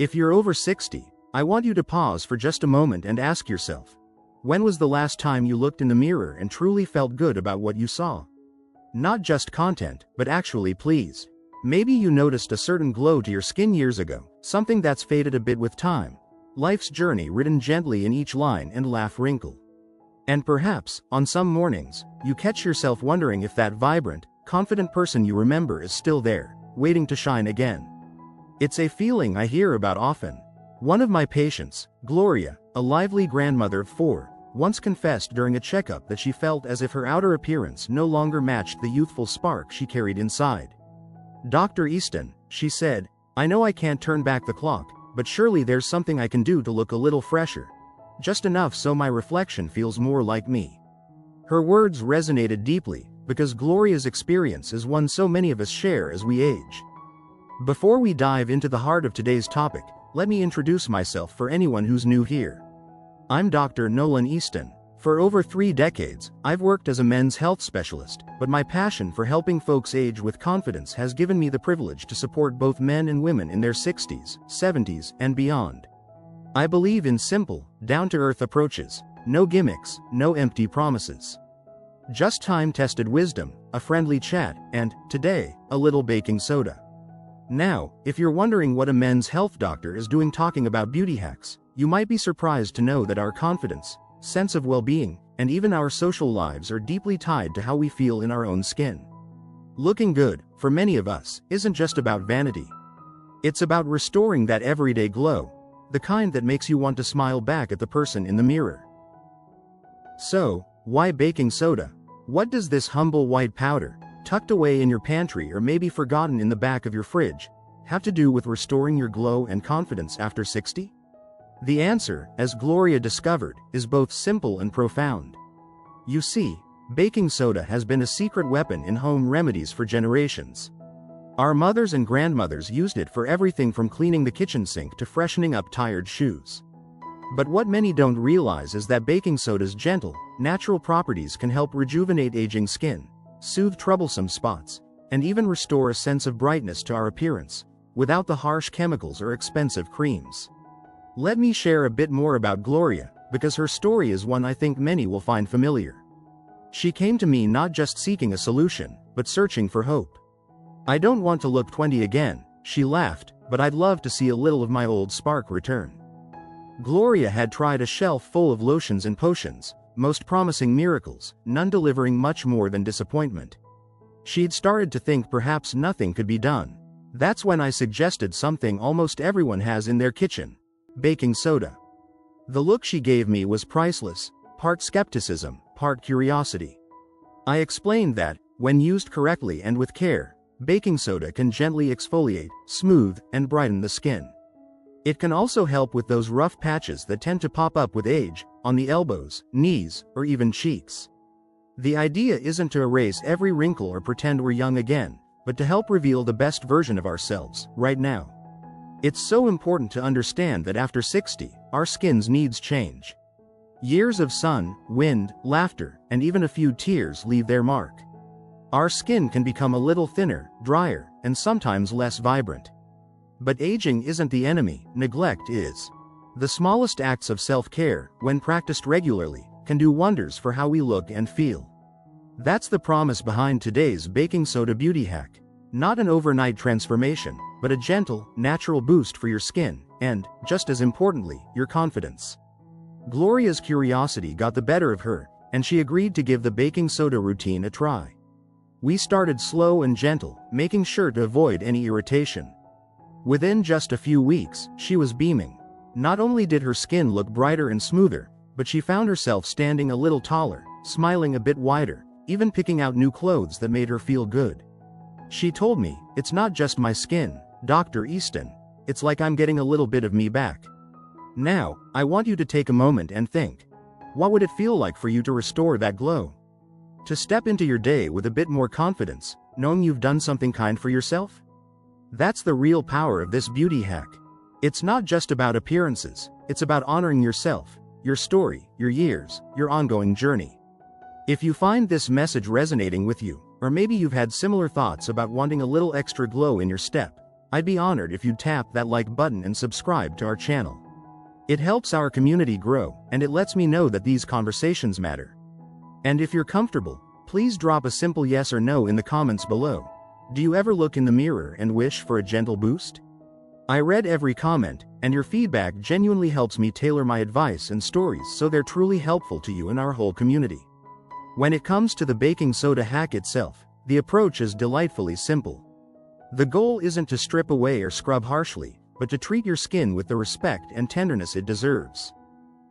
If you're over 60, I want you to pause for just a moment and ask yourself, when was the last time you looked in the mirror and truly felt good about what you saw? Not just content, but actually pleased. Maybe you noticed a certain glow to your skin years ago, something that's faded a bit with time. Life's journey written gently in each line and laugh wrinkle. And perhaps, on some mornings, you catch yourself wondering if that vibrant, confident person you remember is still there, waiting to shine again. It's a feeling I hear about often. One of my patients, Gloria, a lively grandmother of 4, once confessed during a checkup that she felt as if her outer appearance no longer matched the youthful spark she carried inside. "Dr. Easton," she said, "I know I can't turn back the clock, but surely there's something I can do to look a little fresher. Just enough so my reflection feels more like me." Her words resonated deeply, because Gloria's experience is one so many of us share as we age. Before we dive into the heart of today's topic, let me introduce myself for anyone who's new here. I'm Dr. Nolan Easton. For over 3 decades, I've worked as a men's health specialist, but my passion for helping folks age with confidence has given me the privilege to support both men and women in their 60s, 70s, and beyond. I believe in simple, down-to-earth approaches, no gimmicks, no empty promises. Just time-tested wisdom, a friendly chat, and, today, a little baking soda. Now, if you're wondering what a men's health doctor is doing talking about beauty hacks, you might be surprised to know that our confidence, sense of well-being, and even our social lives are deeply tied to how we feel in our own skin. Looking good, for many of us, isn't just about vanity. It's about restoring that everyday glow, the kind that makes you want to smile back at the person in the mirror. So, why baking soda? What does this humble white powder, tucked away in your pantry or maybe forgotten in the back of your fridge, have to do with restoring your glow and confidence after 60? The answer, as Gloria discovered, is both simple and profound. You see, baking soda has been a secret weapon in home remedies for generations. Our mothers and grandmothers used it for everything from cleaning the kitchen sink to freshening up tired shoes. But what many don't realize is that baking soda's gentle, natural properties can help rejuvenate aging skin, soothe troublesome spots, and even restore a sense of brightness to our appearance, without the harsh chemicals or expensive creams. Let me share a bit more about Gloria, because her story is one I think many will find familiar. She came to me not just seeking a solution, but searching for hope. "I don't want to look 20 again," she laughed, "but I'd love to see a little of my old spark return." Gloria had tried a shelf full of lotions and potions, most promising miracles, none delivering much more than disappointment. She'd started to think perhaps nothing could be done. That's when I suggested something almost everyone has in their kitchen: baking soda. The look she gave me was priceless, part skepticism, part curiosity. I explained that, when used correctly and with care, baking soda can gently exfoliate, smooth, and brighten the skin. It can also help with those rough patches that tend to pop up with age, on the elbows, knees, or even cheeks. The idea isn't to erase every wrinkle or pretend we're young again, but to help reveal the best version of ourselves, right now. It's so important to understand that after 60, our skin's needs change. Years of sun, wind, laughter, and even a few tears leave their mark. Our skin can become a little thinner, drier, and sometimes less vibrant. But aging isn't the enemy, neglect is. The smallest acts of self-care, when practiced regularly, can do wonders for how we look and feel. That's the promise behind today's baking soda beauty hack. Not an overnight transformation, but a gentle, natural boost for your skin, and, just as importantly, your confidence. Gloria's curiosity got the better of her, and she agreed to give the baking soda routine a try. We started slow and gentle, making sure to avoid any irritation. Within just a few weeks, she was beaming. Not only did her skin look brighter and smoother, but she found herself standing a little taller, smiling a bit wider, even picking out new clothes that made her feel good. She told me, "It's not just my skin, Dr. Easton. It's like I'm getting a little bit of me back." Now, I want you to take a moment and think. What would it feel like for you to restore that glow? To step into your day with a bit more confidence, knowing you've done something kind for yourself? That's the real power of this beauty hack. It's not just about appearances, it's about honoring yourself, your story, your years, your ongoing journey. If you find this message resonating with you, or maybe you've had similar thoughts about wanting a little extra glow in your step, I'd be honored if you'd tap that like button and subscribe to our channel. It helps our community grow, and it lets me know that these conversations matter. And if you're comfortable, please drop a simple yes or no in the comments below. Do you ever look in the mirror and wish for a gentle boost? I read every comment, and your feedback genuinely helps me tailor my advice and stories so they're truly helpful to you and our whole community. When it comes to the baking soda hack itself, the approach is delightfully simple. The goal isn't to strip away or scrub harshly, but to treat your skin with the respect and tenderness it deserves.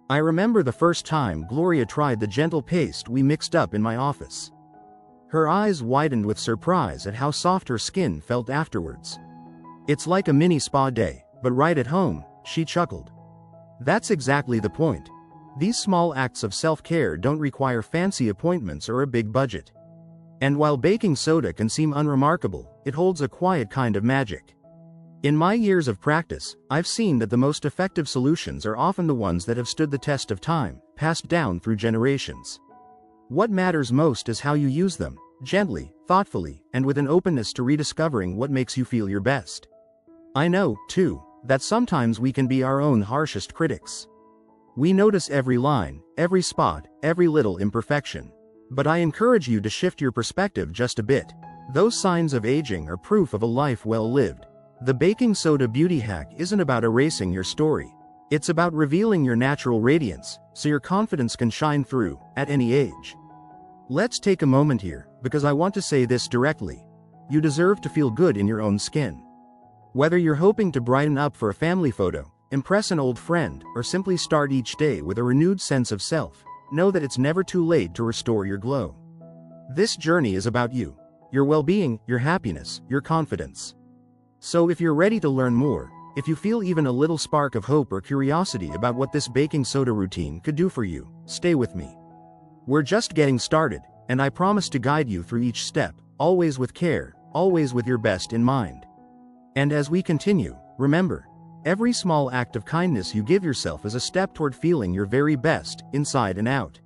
I remember the first time Gloria tried the gentle paste we mixed up in my office. Her eyes widened with surprise at how soft her skin felt afterwards. "It's like a mini spa day, but right at home," she chuckled. That's exactly the point. These small acts of self-care don't require fancy appointments or a big budget. And while baking soda can seem unremarkable, it holds a quiet kind of magic. In my years of practice, I've seen that the most effective solutions are often the ones that have stood the test of time, passed down through generations. What matters most is how you use them, gently, thoughtfully, and with an openness to rediscovering what makes you feel your best. I know, too, that sometimes we can be our own harshest critics. We notice every line, every spot, every little imperfection. But I encourage you to shift your perspective just a bit. Those signs of aging are proof of a life well lived. The baking soda beauty hack isn't about erasing your story. It's about revealing your natural radiance, so your confidence can shine through, at any age. Let's take a moment here, because I want to say this directly. You deserve to feel good in your own skin. Whether you're hoping to brighten up for a family photo, impress an old friend, or simply start each day with a renewed sense of self, know that it's never too late to restore your glow. This journey is about you, your well-being, your happiness, your confidence. So if you're ready to learn more, if you feel even a little spark of hope or curiosity about what this baking soda routine could do for you, stay with me. We're just getting started, and I promise to guide you through each step, always with care, always with your best in mind. And as we continue, remember, every small act of kindness you give yourself is a step toward feeling your very best, inside and out.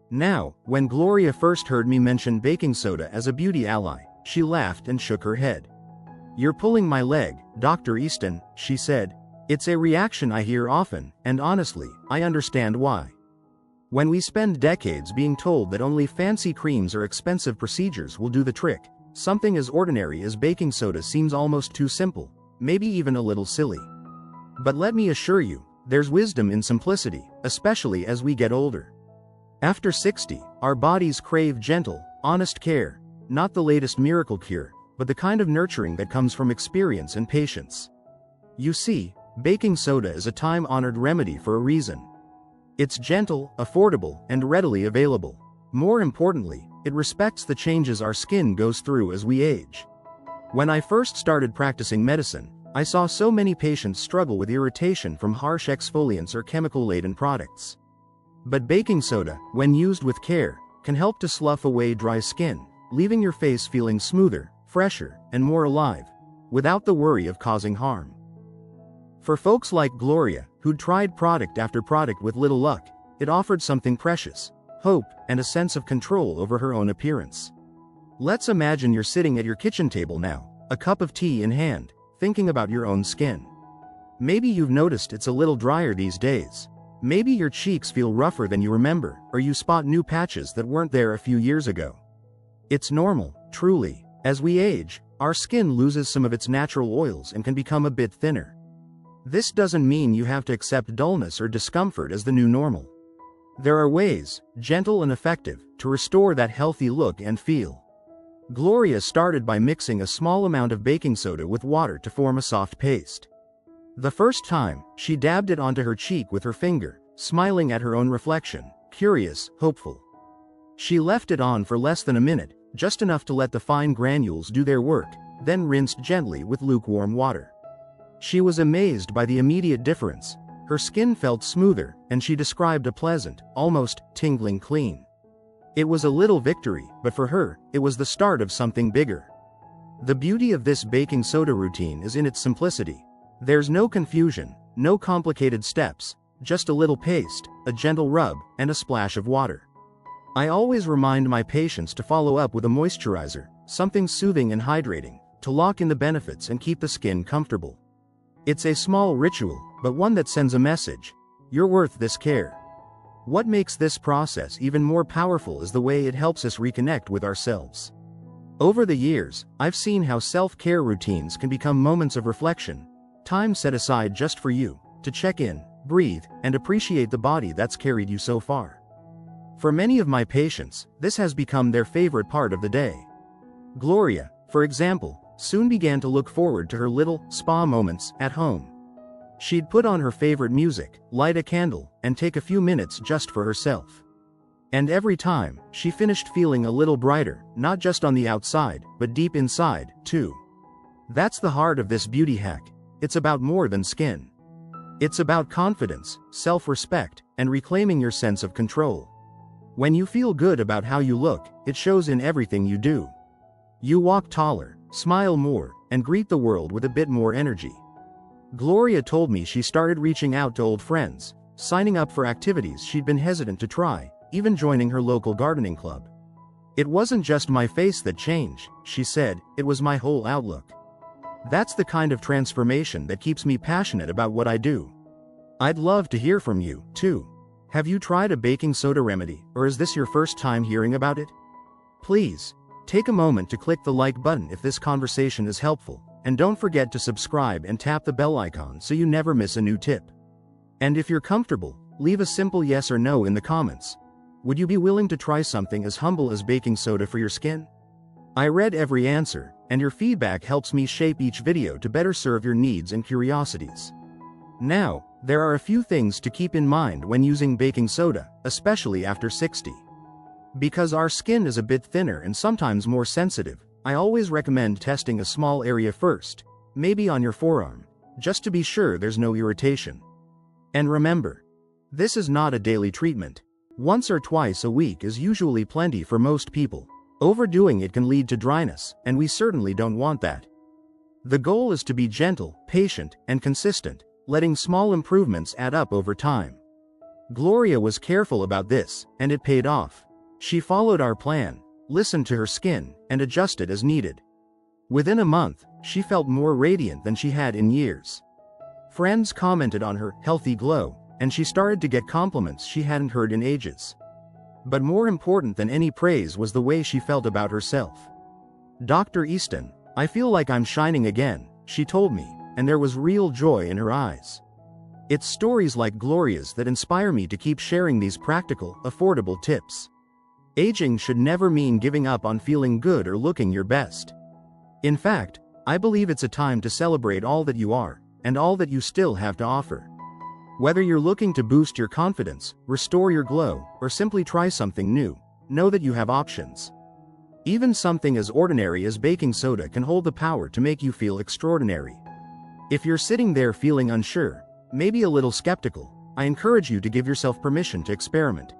Now, when Gloria first heard me mention baking soda as a beauty ally, she laughed and shook her head. "You're pulling my leg, Dr. Easton," she said. "It's a reaction I hear often, and honestly, I understand why. When we spend decades being told that only fancy creams or expensive procedures will do the trick, something as ordinary as baking soda seems almost too simple, maybe even a little silly. But let me assure you, there's wisdom in simplicity, especially as we get older. After 60, our bodies crave gentle, honest care, not the latest miracle cure, but the kind of nurturing that comes from experience and patience. You see, baking soda is a time-honored remedy for a reason. It's gentle, affordable, and readily available. More importantly, it respects the changes our skin goes through as we age. When I first started practicing medicine, I saw so many patients struggle with irritation from harsh exfoliants or chemical-laden products. But baking soda, when used with care, can help to slough away dry skin, leaving your face feeling smoother, fresher, and more alive, without the worry of causing harm. For folks like Gloria, who'd tried product after product with little luck, it offered something precious, hope, and a sense of control over her own appearance. Let's imagine you're sitting at your kitchen table now, a cup of tea in hand, thinking about your own skin. Maybe you've noticed it's a little drier these days. Maybe your cheeks feel rougher than you remember, or you spot new patches that weren't there a few years ago. It's normal, truly. As we age, our skin loses some of its natural oils and can become a bit thinner. This doesn't mean you have to accept dullness or discomfort as the new normal. There are ways, gentle and effective, to restore that healthy look and feel. Gloria started by mixing a small amount of baking soda with water to form a soft paste. The first time, she dabbed it onto her cheek with her finger, smiling at her own reflection, curious, hopeful. She left it on for less than a minute, just enough to let the fine granules do their work, then rinsed gently with lukewarm water. She was amazed by the immediate difference. Her skin felt smoother, and she described a pleasant, almost tingling clean. It was a little victory, but for her, it was the start of something bigger. The beauty of this baking soda routine is in its simplicity. There's no confusion, no complicated steps, just a little paste, a gentle rub, and a splash of water. I always remind my patients to follow up with a moisturizer, something soothing and hydrating, to lock in the benefits and keep the skin comfortable. It's a small ritual, but one that sends a message. You're worth this care. What makes this process even more powerful is the way it helps us reconnect with ourselves. Over the years, I've seen how self-care routines can become moments of reflection, time set aside just for you, to check in, breathe, and appreciate the body that's carried you so far. For many of my patients, this has become their favorite part of the day. Gloria, for example, soon began to look forward to her little spa moments at home. She'd put on her favorite music, light a candle, and take a few minutes just for herself. And every time, she finished feeling a little brighter, not just on the outside, but deep inside, too. That's the heart of this beauty hack. It's about more than skin. It's about confidence, self-respect, and reclaiming your sense of control. When you feel good about how you look, it shows in everything you do. You walk taller, smile more, and greet the world with a bit more energy. Gloria told me she started reaching out to old friends, signing up for activities she'd been hesitant to try, even joining her local gardening club. It wasn't just my face that changed, she said, it was my whole outlook. That's the kind of transformation that keeps me passionate about what I do. I'd love to hear from you, too. Have you tried a baking soda remedy, or is this your first time hearing about it? Please, take a moment to click the like button if this conversation is helpful, and don't forget to subscribe and tap the bell icon so you never miss a new tip. And if you're comfortable, leave a simple yes or no in the comments. Would you be willing to try something as humble as baking soda for your skin? I read every answer, and your feedback helps me shape each video to better serve your needs and curiosities. Now, there are a few things to keep in mind when using baking soda, especially after 60. Because our skin is a bit thinner and sometimes more sensitive, I always recommend testing a small area first, maybe on your forearm, just to be sure there's no irritation. And remember, this is not a daily treatment. Once or twice a week is usually plenty for most people. Overdoing it can lead to dryness, and we certainly don't want that. The goal is to be gentle, patient, and consistent, letting small improvements add up over time. Gloria was careful about this, and it paid off. She followed our plan, listened to her skin, and adjusted as needed. Within a month, she felt more radiant than she had in years. Friends commented on her healthy glow, and she started to get compliments she hadn't heard in ages. But more important than any praise was the way she felt about herself. Dr. Easton, I feel like I'm shining again, she told me, and there was real joy in her eyes. It's stories like Gloria's that inspire me to keep sharing these practical, affordable tips. Aging should never mean giving up on feeling good or looking your best. In fact, I believe it's a time to celebrate all that you are, and all that you still have to offer. Whether you're looking to boost your confidence, restore your glow, or simply try something new, know that you have options. Even something as ordinary as baking soda can hold the power to make you feel extraordinary. If you're sitting there feeling unsure, maybe a little skeptical, I encourage you to give yourself permission to experiment.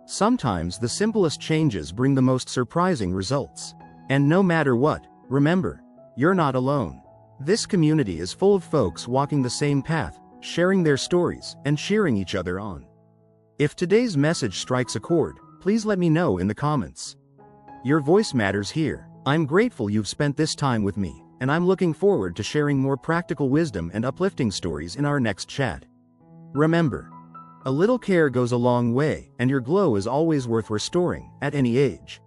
Sometimes the simplest changes bring the most surprising results. And no matter what, remember, you're not alone. This community is full of folks walking the same path, sharing their stories, and cheering each other on. If today's message strikes a chord, please let me know in the comments. Your voice matters here. I'm grateful you've spent this time with me, and I'm looking forward to sharing more practical wisdom and uplifting stories in our next chat. Remember, a little care goes a long way, and your glow is always worth restoring, at any age.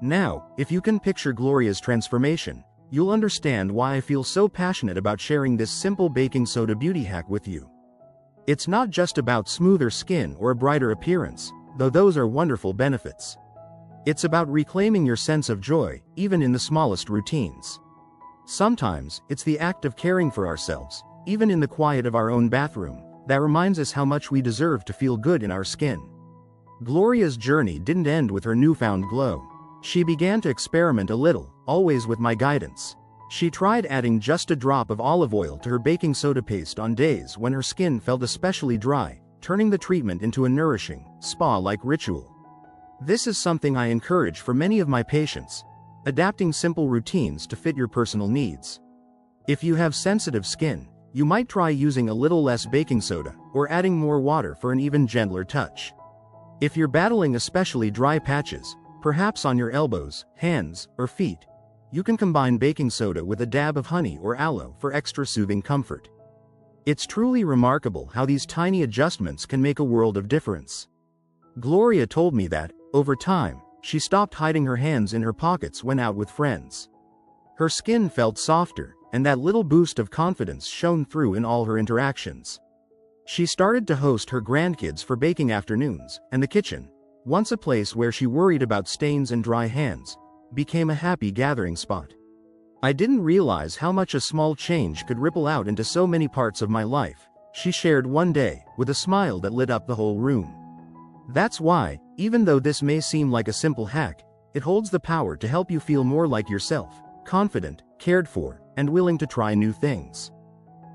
Now, if you can picture Gloria's transformation, you'll understand why I feel so passionate about sharing this simple baking soda beauty hack with you. It's not just about smoother skin or a brighter appearance, though those are wonderful benefits. It's about reclaiming your sense of joy, even in the smallest routines. Sometimes, it's the act of caring for ourselves, even in the quiet of our own bathroom, that reminds us how much we deserve to feel good in our skin. Gloria's journey didn't end with her newfound glow. She began to experiment a little, always with my guidance. She tried adding just a drop of olive oil to her baking soda paste on days when her skin felt especially dry, turning the treatment into a nourishing, spa-like ritual. This is something I encourage for many of my patients, adapting simple routines to fit your personal needs. If you have sensitive skin, you might try using a little less baking soda, or adding more water for an even gentler touch. If you're battling especially dry patches, perhaps on your elbows, hands, or feet, you can combine baking soda with a dab of honey or aloe for extra soothing comfort. It's truly remarkable how these tiny adjustments can make a world of difference. Gloria told me that, over time, she stopped hiding her hands in her pockets when out with friends. Her skin felt softer, and that little boost of confidence shone through in all her interactions. She started to host her grandkids for baking afternoons, and the kitchen, once a place where she worried about stains and dry hands, became a happy gathering spot. I didn't realize how much a small change could ripple out into so many parts of my life, she shared one day, with a smile that lit up the whole room. That's why, even though this may seem like a simple hack, it holds the power to help you feel more like yourself, confident, cared for, and willing to try new things.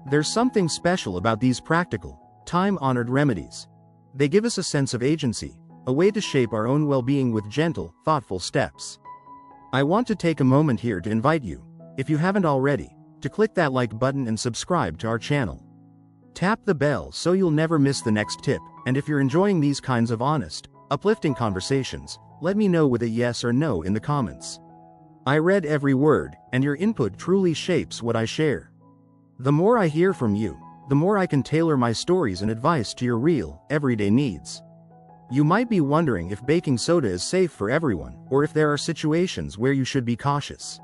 There's something special about these practical, time-honored remedies. They give us a sense of agency, a way to shape our own well-being with gentle, thoughtful steps. I want to take a moment here to invite you, if you haven't already, to click that like button and subscribe to our channel. Tap the bell so you'll never miss the next tip, and if you're enjoying these kinds of honest, uplifting conversations, let me know with a yes or no in the comments. I read every word, and your input truly shapes what I share. The more I hear from you, the more I can tailor my stories and advice to your real, everyday needs. You might be wondering if baking soda is safe for everyone, or if there are situations where you should be cautious.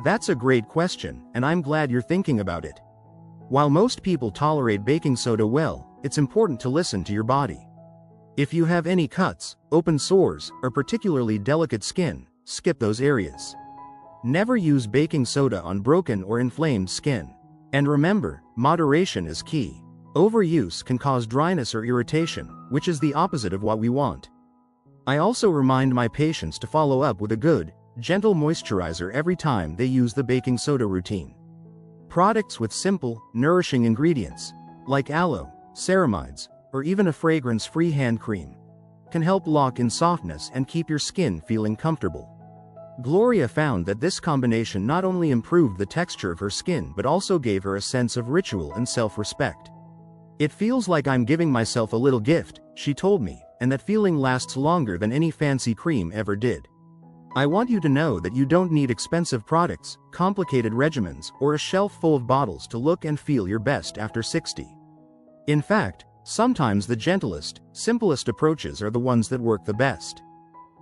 That's a great question, and I'm glad you're thinking about it. While most people tolerate baking soda well, it's important to listen to your body. If you have any cuts, open sores, or particularly delicate skin, skip those areas. Never use baking soda on broken or inflamed skin. And remember, moderation is key. Overuse can cause dryness or irritation, which is the opposite of what we want. I also remind my patients to follow up with a good, gentle moisturizer every time they use the baking soda routine. Products with simple, nourishing ingredients, like aloe, ceramides, or even a fragrance-free hand cream, can help lock in softness and keep your skin feeling comfortable. Gloria found that this combination not only improved the texture of her skin but also gave her a sense of ritual and self-respect. It feels like I'm giving myself a little gift, she told me, and that feeling lasts longer than any fancy cream ever did. I want you to know that you don't need expensive products, complicated regimens, or a shelf full of bottles to look and feel your best after 60. In fact, sometimes the gentlest, simplest approaches are the ones that work the best.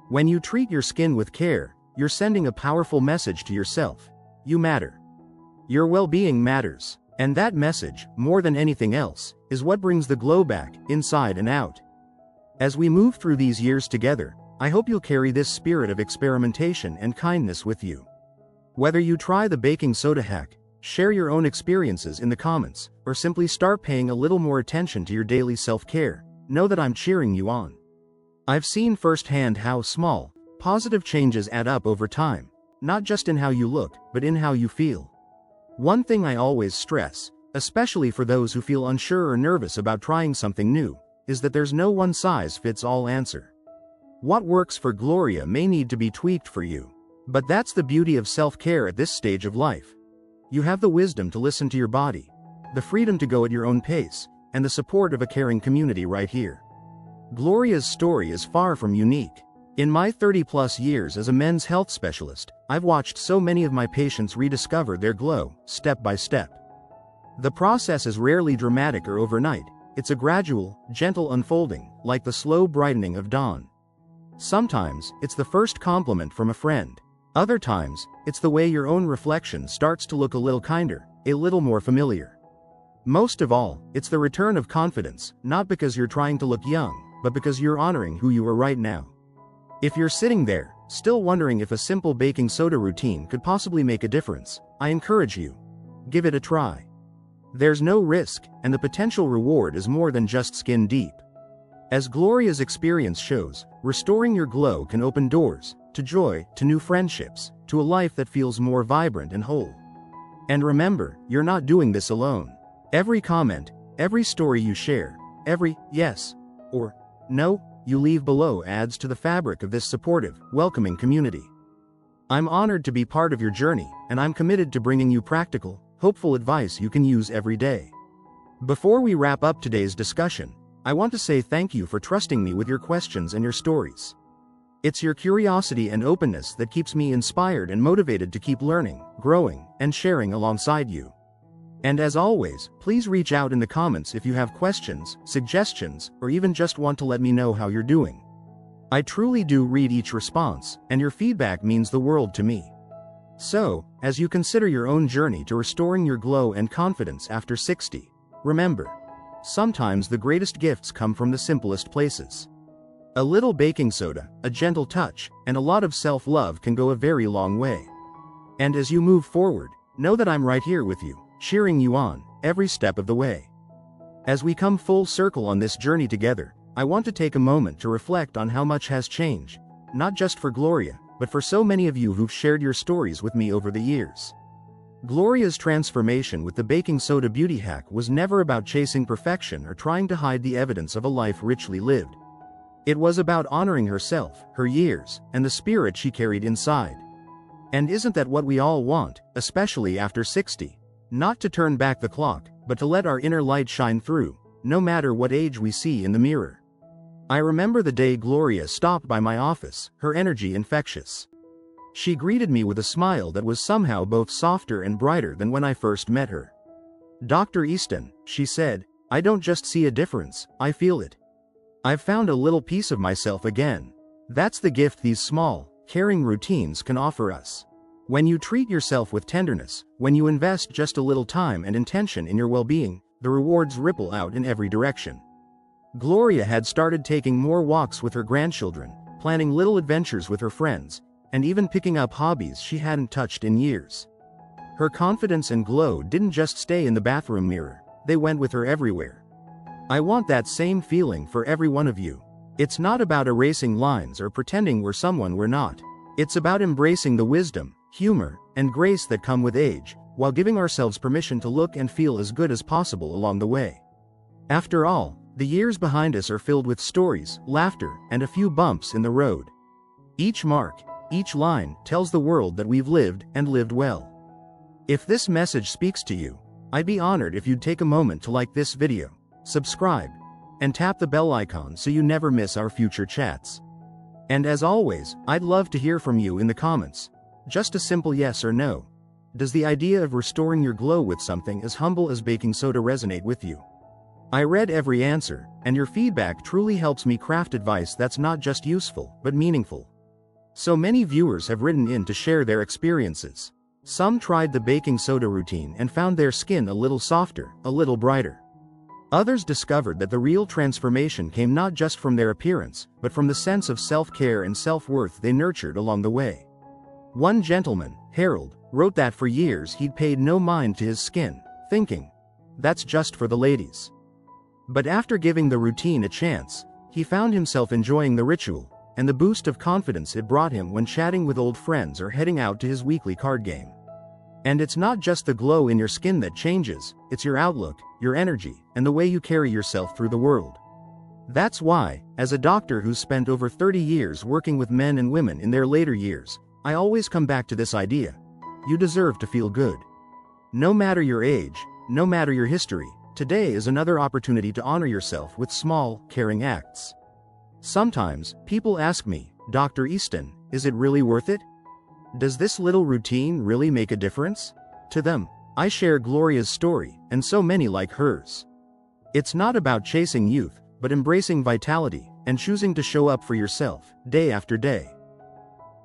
When you treat your skin with care, you're sending a powerful message to yourself. You matter. Your well-being matters. And that message, more than anything else, is what brings the glow back, inside and out. As we move through these years together, I hope you'll carry this spirit of experimentation and kindness with you. Whether you try the baking soda hack, share your own experiences in the comments, or simply start paying a little more attention to your daily self-care, know that I'm cheering you on. I've seen firsthand how small, positive changes add up over time, not just in how you look, but in how you feel. One thing I always stress, especially for those who feel unsure or nervous about trying something new, is that there's no one-size-fits-all answer. What works for Gloria may need to be tweaked for you. But that's the beauty of self-care at this stage of life. You have the wisdom to listen to your body, the freedom to go at your own pace, and the support of a caring community right here. Gloria's story is far from unique. In my 30-plus years as a men's health specialist, I've watched so many of my patients rediscover their glow, step by step. The process is rarely dramatic or overnight. It's a gradual, gentle unfolding, like the slow brightening of dawn. Sometimes, it's the first compliment from a friend. Other times, it's the way your own reflection starts to look a little kinder, a little more familiar. Most of all, it's the return of confidence, not because you're trying to look young, but because you're honoring who you are right now. If you're sitting there, still wondering if a simple baking soda routine could possibly make a difference, I encourage you. Give it a try. There's no risk, and the potential reward is more than just skin deep. As Gloria's experience shows, restoring your glow can open doors to joy, to new friendships, to a life that feels more vibrant and whole. And remember, you're not doing this alone. Every comment, every story you share, every yes or no you leave below adds to the fabric of this supportive, welcoming community. I'm honored to be part of your journey, and I'm committed to bringing you practical, hopeful advice you can use every day. Before we wrap up today's discussion, I want to say thank you for trusting me with your questions and your stories. It's your curiosity and openness that keeps me inspired and motivated to keep learning, growing, and sharing alongside you. And as always, please reach out in the comments if you have questions, suggestions, or even just want to let me know how you're doing. I truly do read each response, and your feedback means the world to me. So, as you consider your own journey to restoring your glow and confidence after 60, remember, sometimes the greatest gifts come from the simplest places. A little baking soda, a gentle touch, and a lot of self-love can go a very long way. And as you move forward, know that I'm right here with you, cheering you on, every step of the way. As we come full circle on this journey together, I want to take a moment to reflect on how much has changed, not just for Gloria, but for so many of you who've shared your stories with me over the years. Gloria's transformation with the baking soda beauty hack was never about chasing perfection or trying to hide the evidence of a life richly lived. It was about honoring herself, her years, and the spirit she carried inside. And isn't that what we all want, especially after 60? Not to turn back the clock, but to let our inner light shine through, no matter what age we see in the mirror. I remember the day Gloria stopped by my office, her energy infectious. She greeted me with a smile that was somehow both softer and brighter than when I first met her. "Dr. Easton," she said, "I don't just see a difference, I feel it. I've found a little piece of myself again. That's the gift these small, caring routines can offer us. When you treat yourself with tenderness, when you invest just a little time and intention in your well-being, the rewards ripple out in every direction." Gloria had started taking more walks with her grandchildren, planning little adventures with her friends, and even picking up hobbies she hadn't touched in years. Her confidence and glow didn't just stay in the bathroom mirror, they went with her everywhere. I want that same feeling for every one of you. It's not about erasing lines or pretending we're someone we're not. It's about embracing the wisdom, humor, and grace that come with age, while giving ourselves permission to look and feel as good as possible along the way. After all, the years behind us are filled with stories, laughter, and a few bumps in the road. Each mark, each line, tells the world that we've lived, and lived well. If this message speaks to you, I'd be honored if you'd take a moment to like this video, subscribe, and tap the bell icon so you never miss our future chats. And as always, I'd love to hear from you in the comments. Just a simple yes or no. Does the idea of restoring your glow with something as humble as baking soda resonate with you? I read every answer, and your feedback truly helps me craft advice that's not just useful, but meaningful. So many viewers have written in to share their experiences. Some tried the baking soda routine and found their skin a little softer, a little brighter. Others discovered that the real transformation came not just from their appearance, but from the sense of self-care and self-worth they nurtured along the way. One gentleman, Harold, wrote that for years he'd paid no mind to his skin, thinking, "That's just for the ladies." But after giving the routine a chance, he found himself enjoying the ritual, and the boost of confidence it brought him when chatting with old friends or heading out to his weekly card game. And it's not just the glow in your skin that changes, it's your outlook, your energy, and the way you carry yourself through the world. That's why, as a doctor who's spent over 30 years working with men and women in their later years, I always come back to this idea. You deserve to feel good. No matter your age, no matter your history, today is another opportunity to honor yourself with small, caring acts. Sometimes, people ask me, "Dr. Easton, is it really worth it? Does this little routine really make a difference?" To them, I share Gloria's story, and so many like hers. It's not about chasing youth, but embracing vitality, and choosing to show up for yourself, day after day.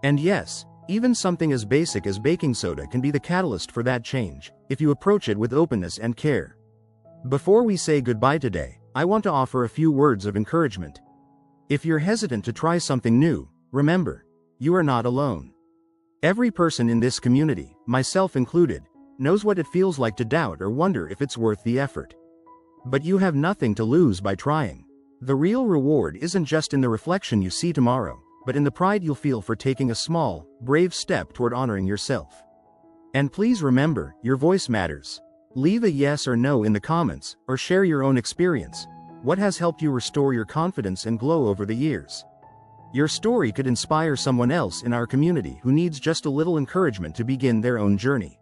And yes, even something as basic as baking soda can be the catalyst for that change, if you approach it with openness and care. Before we say goodbye today, I want to offer a few words of encouragement. If you're hesitant to try something new, remember, you are not alone. Every person in this community, myself included, knows what it feels like to doubt or wonder if it's worth the effort. But you have nothing to lose by trying. The real reward isn't just in the reflection you see tomorrow, but in the pride you'll feel for taking a small, brave step toward honoring yourself. And please remember, your voice matters. Leave a yes or no in the comments, or share your own experience. What has helped you restore your confidence and glow over the years? Your story could inspire someone else in our community who needs just a little encouragement to begin their own journey.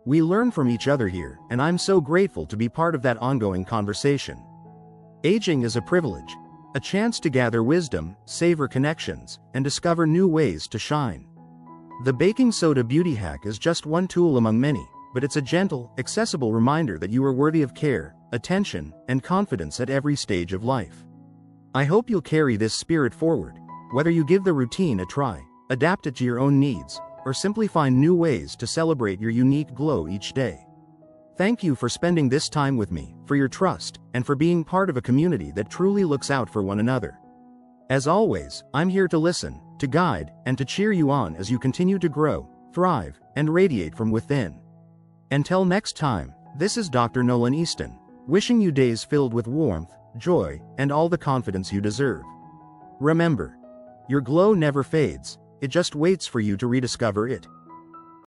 We learn from each other here, and I'm so grateful to be part of that ongoing conversation. Aging is a privilege, A chance to gather wisdom, savor connections, and discover new ways to shine. The baking soda beauty hack is just one tool among many, but it's a gentle, accessible reminder that you are worthy of care, attention, and confidence at every stage of life. I hope you'll carry this spirit forward, whether you give the routine a try, adapt it to your own needs, or simply find new ways to celebrate your unique glow each day. Thank you for spending this time with me, for your trust, and for being part of a community that truly looks out for one another. As always, I'm here to listen, to guide, and to cheer you on as you continue to grow, thrive, and radiate from within. Until next time, this is Dr. Nolan Easton, wishing you days filled with warmth, joy, and all the confidence you deserve. Remember, your glow never fades, it just waits for you to rediscover it.